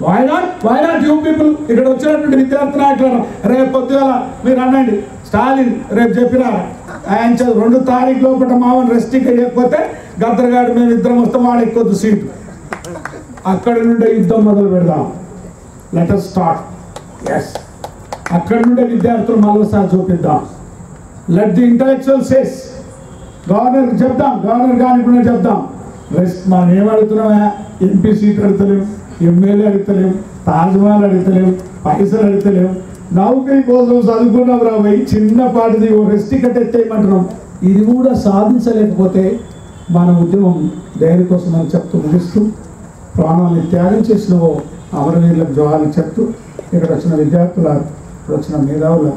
Why not you people? ఇక్కడ వచ్చినటువంటి విద్యార్థి నాయకులు రేపు పొద్దుగల మీరు అనండి, స్టాలిన్ రేపు చెప్పినా ఆయన 2 తారీఖు లోపల మామూలు రెస్ట్రిక్ట్ చేయకపోతే గద్దరగాడు మేము ఇద్దరం వస్తాం, వాడు ఎక్కువద్దు సీటు. అక్కడి నుండే యుద్ధం మొదలు పెడదాం. Let us start. Yes, అక్కడి నుండే విద్యార్థులు మరోసారి చూపిద్దాం. Let the intellectual says. Governor చెప్దాం, గవర్నర్ గారికి చెప్దాం. మనం ఏం అడుగుతున్నామా? ఎంపీ సీట్ అడుగుతలేము, ఎమ్మెల్యే అడుగుతలేము, తాజ్మహల్ అడుగుతలేము, పైసలు అడుగుతలేము. నౌకరీ కోసం చదువుకున్నాం రాబోయి చిన్నపాటిది ఓ రెస్టికట్ ఎత్తేయమంటున్నాం. ఇది కూడా సాధించలేకపోతే మన ఉద్యమం దేనికోసం అని చెప్తూ ముగిస్తూ, ప్రాణాన్ని త్యాగం చేసిన అమరవీరులకు జోహాలు చెప్తూ, ఇక్కడ వచ్చిన విద్యార్థుల, ఇక్కడ వచ్చిన మేధావుల,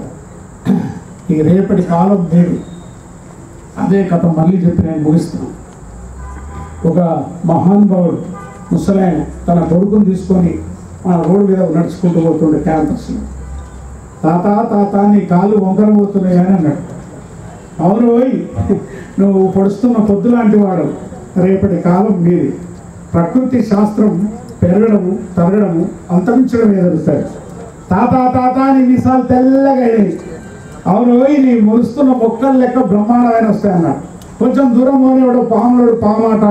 ఈ రేపటి కాలం మీరు అదే కథ మళ్ళీ చెప్పి నేను ముగిస్తున్నాను. ఒక మహానుభావుడు ముసలాయన తన కొడుకుని తీసుకొని మన రోడ్డు మీద నడుచుకుంటూ పోతుండే క్యాంపస్లో. తాత నీ కాళ్ళు వంకర పోతున్నాయి అని అన్నాడు. అవును పోయి నువ్వు పొడుస్తున్న పొద్దు లాంటి వాడు, రేపటి కాలం మీది. ప్రకృతి శాస్త్రం పెరగడము తరగడము అంతరించడం ఎదురుస్తాయి. తాత తాత నీ మీసాలు తెల్లగా అయినాయి. అవును పోయి నీ మొలుస్తున్న మొక్కలు లెక్క బ్రహ్మాండమైన వస్తాయన్నాడు. కొంచెం దూరం పోనేవాడు పామాట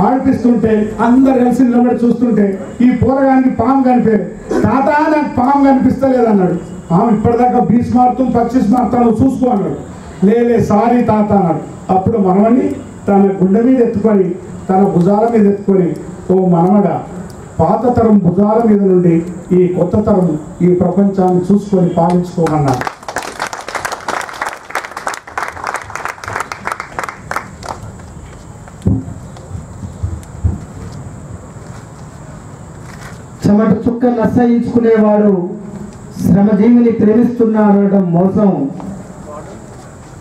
ఆడిపిస్తుంటే అందరు కలిసి నిలబడి చూస్తుంటే ఈ పోరగానికి పాము కనిపేది. తాత నాకు పాము కనిపిస్తలేదన్నాడు. ఇప్పటిదాకా 20 మారుతాం 25 మారుతాను చూసుకో అన్నాడు. లేలే సారీ తాత అన్నాడు. అప్పుడు మనవని తన గుండె మీద ఎత్తుకొని తన భుజాల మీద ఎత్తుకొని, ఓ మనవడా, పాత తరం భుజాల మీద నుండి ఈ కొత్త తరం ఈ ప్రపంచాన్ని చూసుకొని పాలించుకోమన్నాడు.
చెమట చుక్కను అసహించుకునేవాడు శ్రమజీవిని ప్రేమిస్తున్నాడనడం మోసం.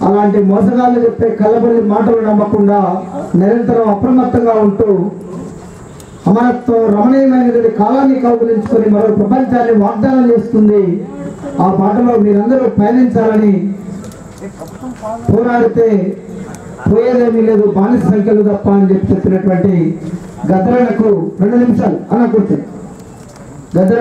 అలాంటి మోసగాళ్ళు చెప్పే కళ్ళబొల్లి మాటలు నమ్మకుండా నిరంతరం అప్రమత్తంగా ఉంటూ అమరత్వం రమణీయమైనటువంటి కాలాన్ని కౌగులించుకొని మరో ప్రపంచాన్ని వాగ్దానం చేస్తుంది. ఆ బాటలో మీరందరూ పయనించాలని, పోరాడితే పోయేదేమీ లేదు, బానిస సంఖ్యలు తప్ప అని చెప్పినటువంటి గద్దరన్నకు 2 నిమిషాలు అన్న కూర్చొని గద్దర